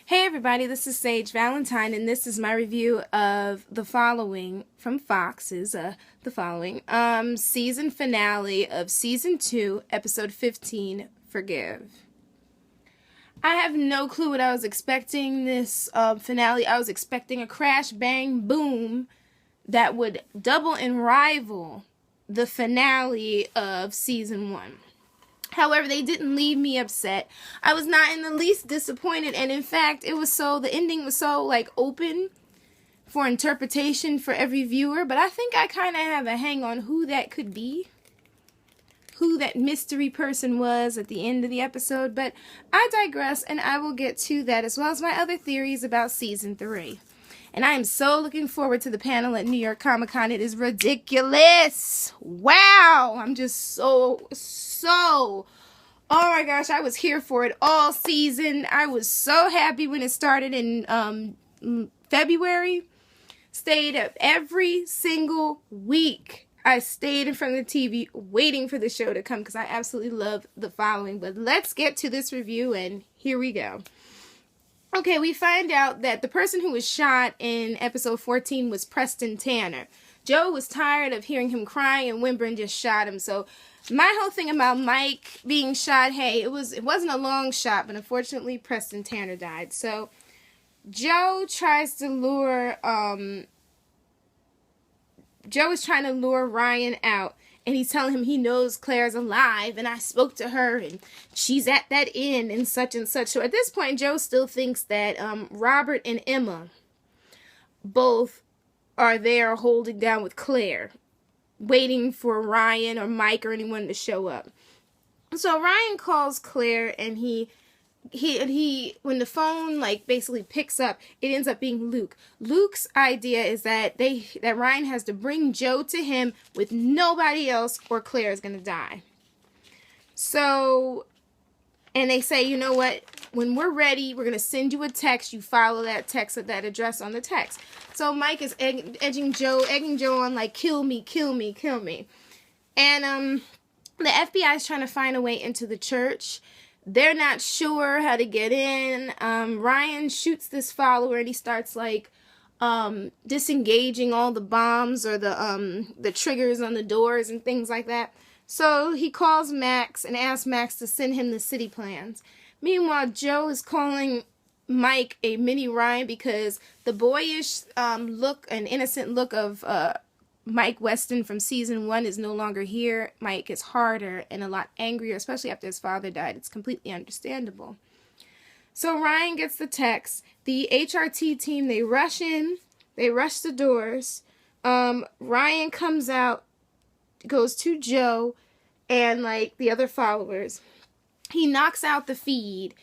Hey everybody, this is Sage Valentine, and this is my review of The Following from Fox's The Following, season finale of season 2, episode 15, Forgive. I have no clue what I was expecting this finale. I was expecting a crash, bang, boom that would double and rival the finale of season 1. However, they didn't leave me upset. I was not in the least disappointed, and in fact, the ending was so, open for interpretation for every viewer, but I think I kind of have a hang on who that could be, who that mystery person was at the end of the episode, but I digress, and I will get to that as well as my other theories about season 3. And I am so looking forward to the panel at New York Comic Con. It is ridiculous. Wow. I'm just so, oh my gosh, I was here for it all season. I was so happy when it started in February. Stayed up every single week. I stayed in front of the TV waiting for the show to come because I absolutely love The Following. But let's get to this review, and here we go. Okay, we find out that the person who was shot in episode 14 was Preston Tanner. Joe was tired of hearing him crying, and Wimborne just shot him. So my whole thing about Mike being shot, hey, it wasn't a long shot, but unfortunately Preston Tanner died. So Joe is trying to lure Ryan out, and he's telling him he knows Claire's alive, and I spoke to her, and she's at that inn, and such and such. So at this point, Joe still thinks that Robert and Emma both are there holding down with Claire, waiting for Ryan or Mike or anyone to show up. So Ryan calls Claire, and he when the phone basically picks up, it ends up being Luke. Luke's idea is that Ryan has to bring Joe to him with nobody else, or Claire is gonna die. So, and they say, you know what? When we're ready, we're gonna send you a text. You follow that text at that address on the text. So Mike is egging Joe on kill me, kill me, kill me. And the FBI is trying to find a way into the church. They're not sure how to get in. Ryan shoots this follower, and he starts disengaging all the bombs or the triggers on the doors and things like that. So he calls Max and asks Max to send him the city plans. Meanwhile, Joe is calling Mike a mini Ryan because the boyish look, an innocent look of Mike Weston from season 1 is no longer here. Mike is harder and a lot angrier, especially after his father died. It's completely understandable. So Ryan gets the text. The HRT team, they rush in. They rush the doors. Ryan comes out, goes to Joe and the other followers. He knocks out the feed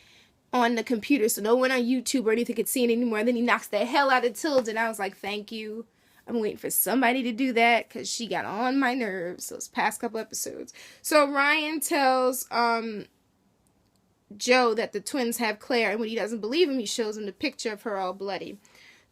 on the computer so no one on YouTube or anything could see it anymore. Then he knocks the hell out of Tilda, and I was like, thank you. I'm waiting for somebody to do that because she got on my nerves those past couple episodes. So Ryan tells Joe that the twins have Claire, and when he doesn't believe him, he shows him the picture of her all bloody.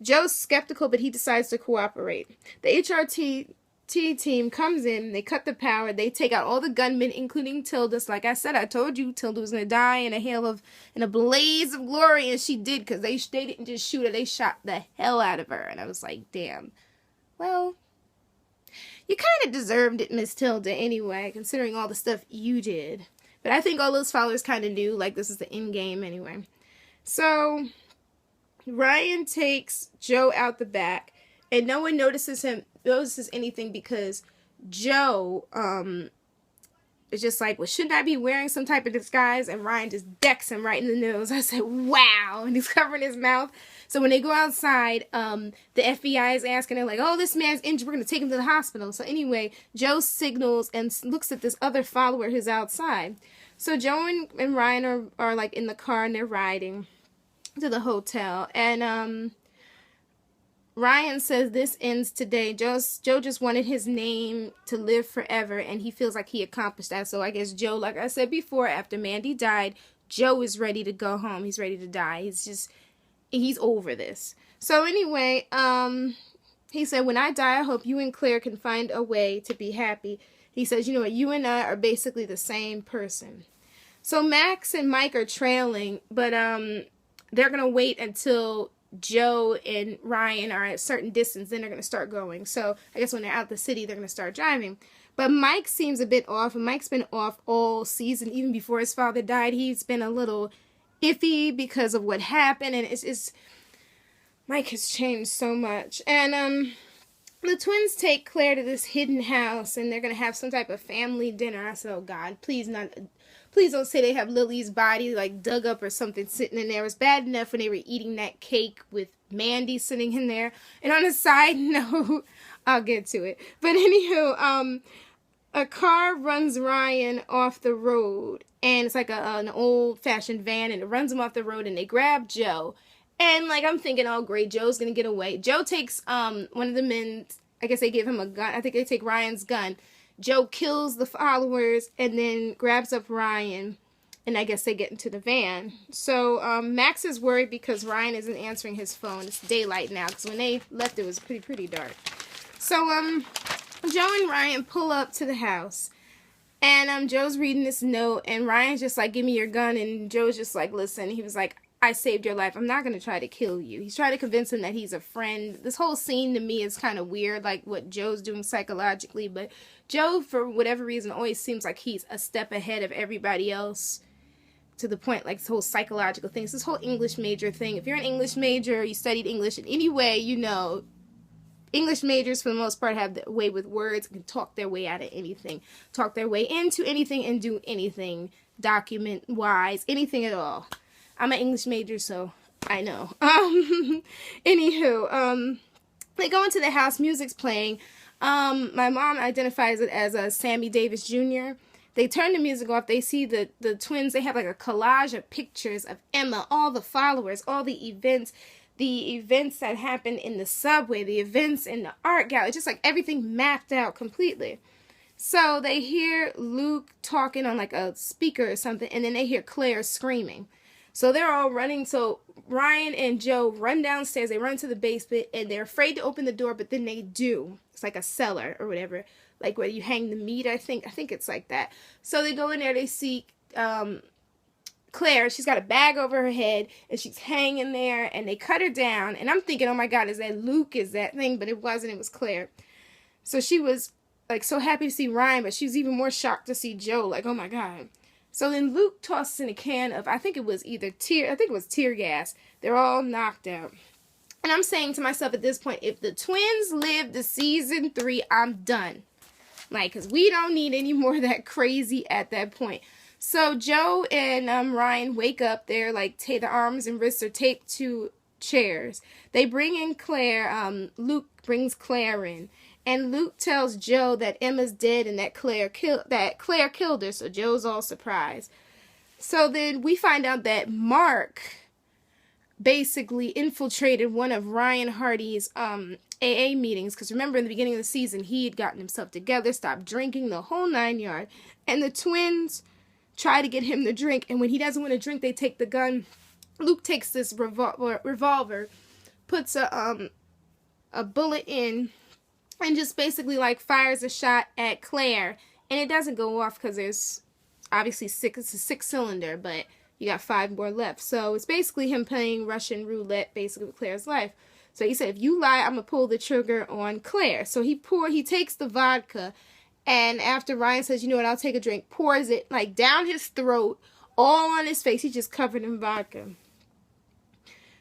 Joe's skeptical, but he decides to cooperate. The HRT team comes in, they cut the power, they take out all the gunmen, including Tilda. So like I said, I told you Tilda was gonna die in a blaze of glory, and she did, because they didn't just shoot her, they shot the hell out of her, and I was like, damn. Well, you kind of deserved it, Miss Tilda, anyway, considering all the stuff you did. But I think all those followers kind of knew, this is the end game anyway. So, Ryan takes Joe out the back, and no one notices anything because Joe, is just well, shouldn't I be wearing some type of disguise? And Ryan just decks him right in the nose. I said, wow, and he's covering his mouth. So when they go outside, the FBI is asking him, oh, this man's injured, we're going to take him to the hospital. So anyway, Joe signals and looks at this other follower who's outside. So Joe and Ryan are in the car, and they're riding to the hotel. And Ryan says this ends today. Joe just wanted his name to live forever, and he feels like he accomplished that. So I guess Joe, like I said before, after Mandy died, Joe is ready to go home. He's ready to die. He's over this. So anyway, he said, when I die, I hope you and Claire can find a way to be happy. He says, you know what, you and I are basically the same person. So Max and Mike are trailing, but they're going to wait until Joe and Ryan are at a certain distance, then they're going to start going. So I guess when they're out the city, they're going to start driving. But Mike seems a bit off, and Mike's been off all season. Even before his father died, he's been a little iffy because of what happened, and it's Mike has changed so much. And the twins take Claire to this hidden house, and they're going to have some type of family dinner. I said, oh God, please don't say they have Lily's body like dug up or something sitting in there. It was bad enough when they were eating that cake with Mandy sitting in there. And on a side note, I'll get to it. But anywho, a car runs Ryan off the road, and it's like an old-fashioned van, and it runs him off the road, and they grab Joe. And, like, I'm thinking, oh, great, Joe's going to get away. Joe takes one of the men, I guess they give him a gun. I think they take Ryan's gun. Joe kills the followers and then grabs up Ryan, and I guess they get into the van. So Max is worried because Ryan isn't answering his phone. It's daylight now, because when they left, it was pretty dark. So Joe and Ryan pull up to the house, and Joe's reading this note, and Ryan's just like, give me your gun, and Joe's just like, listen. He was like, I saved your life. I'm not going to try to kill you. He's trying to convince him that he's a friend. This whole scene to me is kind of weird, like what Joe's doing psychologically, but Joe, for whatever reason, always seems like he's a step ahead of everybody else, to the point, like, this whole psychological thing. It's this whole English major thing. If you're an English major, you studied English in any way, you know, English majors, for the most part, have the way with words and can talk their way out of anything. Talk their way into anything and do anything, document-wise, anything at all. I'm an English major, so I know. Anywho, they go into the house, music's playing. My mom identifies it as Sammy Davis Jr. They turn the music off. They see the twins. They have like a collage of pictures of Emma, all the followers, all the events that happened in the subway, the events in the art gallery, just like everything mapped out completely. So they hear Luke talking on like a speaker or something, and then they hear Claire screaming. So they're all running. So Ryan and Joe run downstairs. They run to the basement, and they're afraid to open the door, but then they do. It's like a cellar or whatever, like where you hang the meat, I think it's like that. So they go in there. They see Claire. She's got a bag over her head, and she's hanging there, and they cut her down. And I'm thinking, oh my God, is that Luke? Is that thing? But it wasn't. It was Claire. So she was like so happy to see Ryan, but she was even more shocked to see Joe. Like, oh my God. So then Luke tosses in a can of, I think it was tear gas. They're all knocked out. And I'm saying to myself at this point, if the twins live to season 3, I'm done. Like, because we don't need any more of that crazy at that point. So Joe and Ryan wake up. They're like, the arms and wrists are taped to chairs. They bring in Claire. Luke brings Claire in. And Luke tells Joe that Emma's dead and that Claire killed her, so Joe's all surprised. So then we find out that Mark basically infiltrated one of Ryan Hardy's AA meetings, because remember in the beginning of the season, he had gotten himself together, stopped drinking, the whole 9 yards. And the twins try to get him to drink, and when he doesn't want to drink, they take the gun. Luke takes this revolver, puts a bullet in, and just basically like fires a shot at Claire, and it doesn't go off because there's obviously it's a 6-cylinder, but you got 5 more left. So it's basically him playing Russian roulette basically with Claire's life. So he said, if you lie, I'm gonna pull the trigger on Claire. So he takes the vodka, and after Ryan says, you know what, I'll take a drink, pours it like down his throat, all on his face. He's just covered in vodka.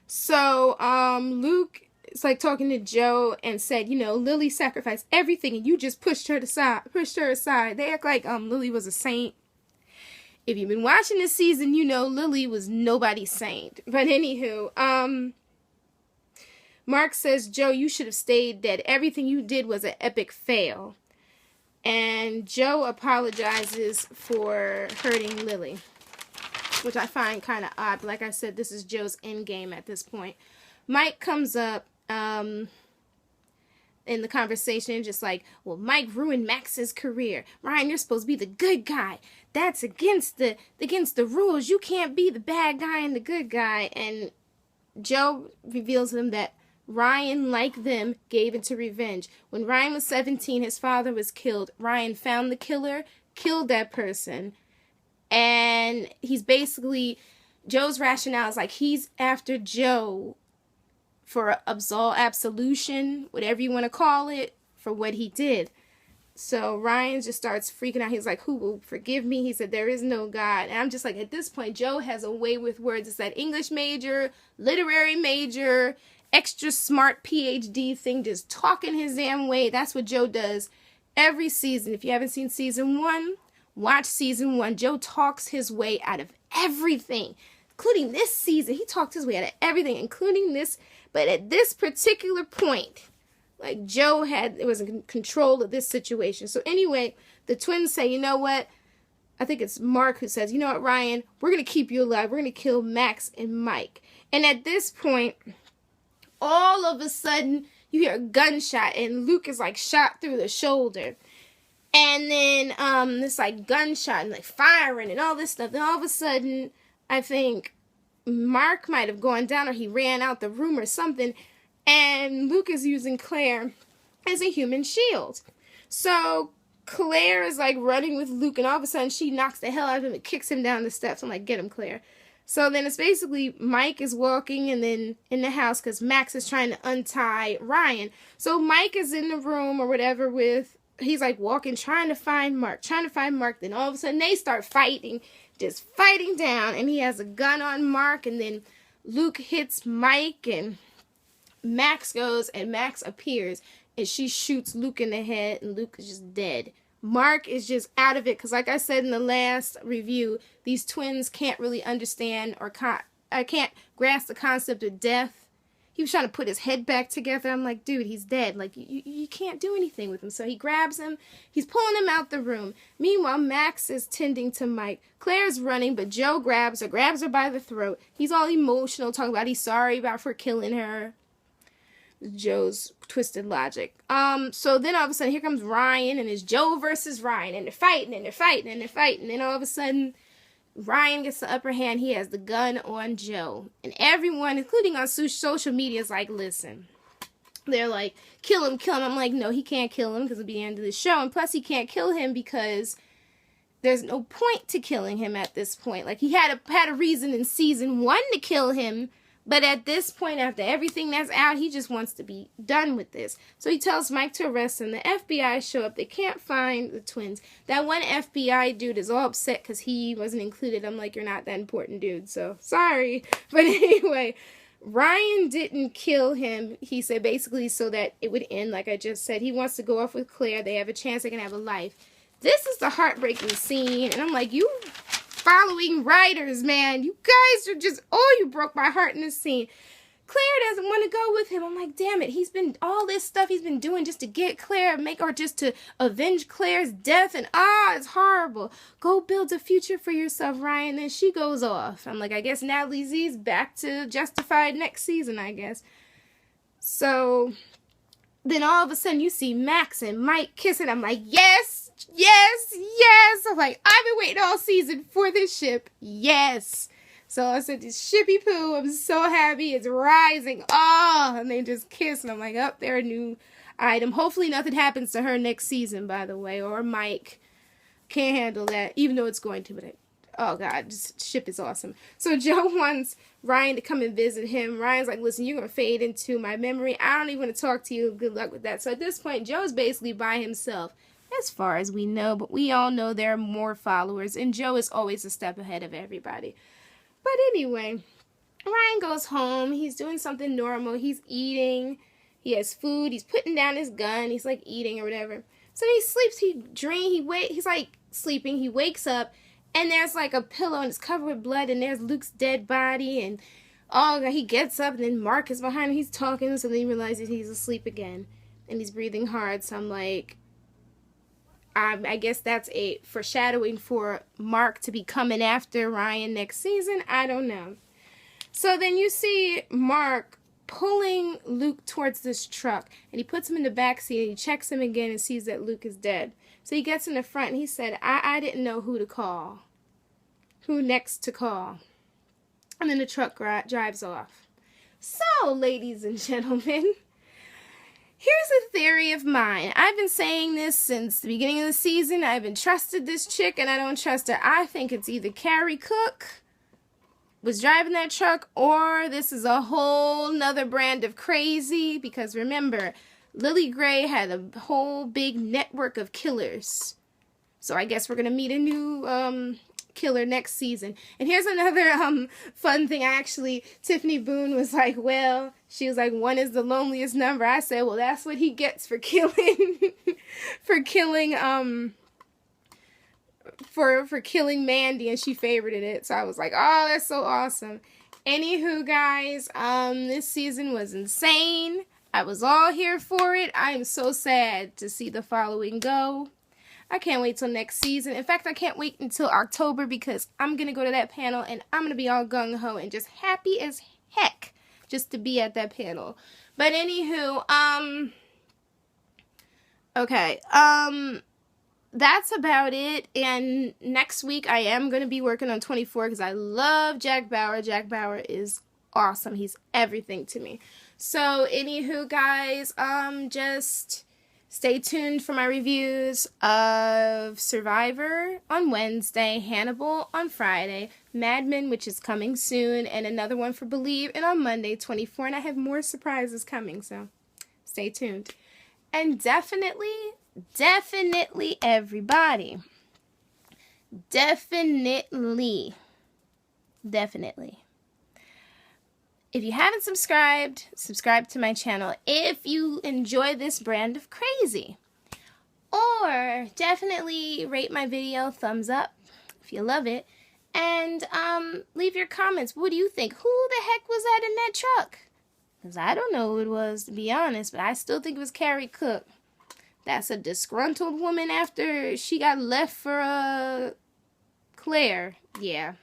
So Luke, it's like talking to Joe and said, you know, Lily sacrificed everything and you just pushed her aside. They act like Lily was a saint. If you've been watching this season, you know Lily was nobody's saint. But anywho, Mark says, Joe, you should have stayed dead. Everything you did was an epic fail. And Joe apologizes for hurting Lily, which I find kind of odd. But like I said, this is Joe's end game at this point. Mike comes up in the conversation, just like, well, Mike ruined Max's career. Ryan, you're supposed to be the good guy. That's against the rules. You can't be the bad guy and the good guy. And Joe reveals to them that Ryan, like them, gave into revenge. When Ryan was 17, his father was killed. Ryan found the killer, killed that person, and he's basically Joe's rationale is like he's after Joe for absolution, whatever you want to call it, for what he did. So Ryan just starts freaking out. He's like, who will forgive me? He said, there is no God. And I'm just like, at this point, Joe has a way with words. It's that English major, literary major, extra smart PhD thing, just talking his damn way. That's what Joe does every season. If you haven't seen season 1, watch season 1. Joe talks his way out of everything, including this season. He talked his way out of everything, including this. But at this particular point, like Joe was in control of this situation. So anyway, the twins say, you know what? I think it's Mark who says, you know what, Ryan? We're going to keep you alive. We're going to kill Max and Mike. And at this point, all of a sudden, you hear a gunshot, and Luke is like shot through the shoulder. And then this like gunshot and like firing and all this stuff. Then all of a sudden, I think Mark might have gone down, or he ran out the room or something. And Luke is using Claire as a human shield. So Claire is like running with Luke, and all of a sudden she knocks the hell out of him and kicks him down the steps. I'm like, get him, Claire. So then it's basically Mike is walking and then in the house because Max is trying to untie Ryan. So Mike is in the room or whatever he's like walking, trying to find Mark. Then all of a sudden they start fighting, just fighting down. And he has a gun on Mark, and then Luke hits Mike, and Max goes, and Max appears, and she shoots Luke in the head, and Luke is just dead. Mark is just out of it, because like I said in the last review, these twins can't really understand or can't grasp the concept of death. He was trying to put his head back together. I'm like, dude, he's dead. Like, you can't do anything with him. So he grabs him. He's pulling him out the room. Meanwhile, Max is tending to Mike. Claire's running, but Joe grabs her by the throat. He's all emotional, talking about he's sorry for killing her. Joe's twisted logic. So then all of a sudden, here comes Ryan, and it's Joe versus Ryan, and they're fighting, and then all of a sudden, Ryan gets the upper hand. He has the gun on Joe, and everyone, including on social media, is like, listen. They're like, kill him. I'm like, no, he can't kill him because it'll be the end of the show, and plus he can't kill him because there's no point to killing him at this point. Like, he had a reason in season 1 to kill him. But at this point, after everything that's out, he just wants to be done with this. So he tells Mike to arrest him. The FBI show up. They can't find the twins. That one FBI dude is all upset because he wasn't included. I'm like, you're not that important, dude. So, sorry. But anyway, Ryan didn't kill him, he said, basically so that it would end, like I just said. He wants to go off with Claire. They have a chance. They can have a life. This is the heartbreaking scene. And I'm like, you following writers, man. You guys are just, you broke my heart in this scene. Claire doesn't want to go with him. I'm like, damn it. He's been, all this stuff he's been doing just to get Claire, or just to avenge Claire's death, and it's horrible. Go build a future for yourself, Ryan. Then she goes off. I'm like, I guess Natalie Z's back to Justified next season, I guess. So then all of a sudden you see Max and Mike kissing. I'm like, yes. I'm like, I've been waiting all season for this ship. Yes. So I said, this shippy poo, I'm so happy. It's rising. And they just kiss. And I'm like, they're a new item. Hopefully nothing happens to her next season, by the way. Or Mike. Can't handle that, even though it's going to. But oh, God, this ship is awesome. So Joe wants Ryan to come and visit him. Ryan's like, listen, you're going to fade into my memory. I don't even want to talk to you. Good luck with that. So at this point, Joe's basically by himself, as far as we know. But we all know there are more followers. And Joe is always a step ahead of everybody. But anyway, Ryan goes home. He's doing something normal. He's eating. He has food. He's putting down his gun. He's like eating or whatever. So he sleeps. He's like sleeping. He wakes up. And there's like a pillow, and it's covered with blood, and there's Luke's dead body, and he gets up, and then Mark is behind him, he's talking, so then he realizes he's asleep again, and he's breathing hard. So I'm like, I guess that's a foreshadowing for Mark to be coming after Ryan next season. I don't know. So then you see Mark pulling Luke towards this truck, and he puts him in the back seat, and he checks him again and sees that Luke is dead. So he gets in the front, and he said, I didn't know who to call. Who next to call? And then the truck drives off. So, ladies and gentlemen, here's a theory of mine. I've been saying this since the beginning of the season. I haven't trusted this chick, and I don't trust her. I think it's either Carrie Cook was driving that truck, or this is a whole nother brand of crazy, because remember, Lily Gray had a whole big network of killers. So I guess we're going to meet a new killer next season. And here's another fun thing. Tiffany Boone was like, well, she was like, 1 is the loneliest number. I said, well, that's what he gets for killing, for killing Mandy, and she favorited it. So I was like, oh, that's so awesome. Anywho, guys, this season was insane. I was all here for it. I am so sad to see the following go. I can't wait till next season. In fact, I can't wait until October, because I'm going to go to that panel and I'm going to be all gung-ho and just happy as heck just to be at that panel. But anywho, okay, that's about it. And next week I am going to be working on 24, because I love Jack Bauer. Jack Bauer is awesome. He's everything to me. So anywho, guys, just stay tuned for my reviews of Survivor on Wednesday, Hannibal on Friday, Mad Men, which is coming soon, and another one for Believe, and on Monday, 24, and I have more surprises coming, so stay tuned. And definitely, everybody, definitely, if you haven't subscribed, subscribe to my channel if you enjoy this brand of crazy. Or definitely rate my video, thumbs up if you love it. And leave your comments. What do you think? Who the heck was that in that truck? Because I don't know who it was, to be honest, but I still think it was Carrie Cook. That's a disgruntled woman after she got left for Claire. Yeah.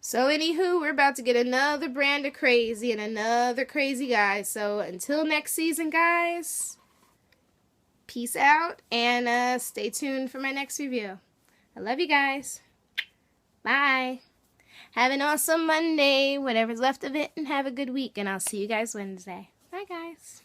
So anywho, we're about to get another brand of crazy and another crazy guy. So until next season, guys, peace out, and stay tuned for my next review. I love you guys. Bye. Have an awesome Monday, whatever's left of it, and have a good week. And I'll see you guys Wednesday. Bye, guys.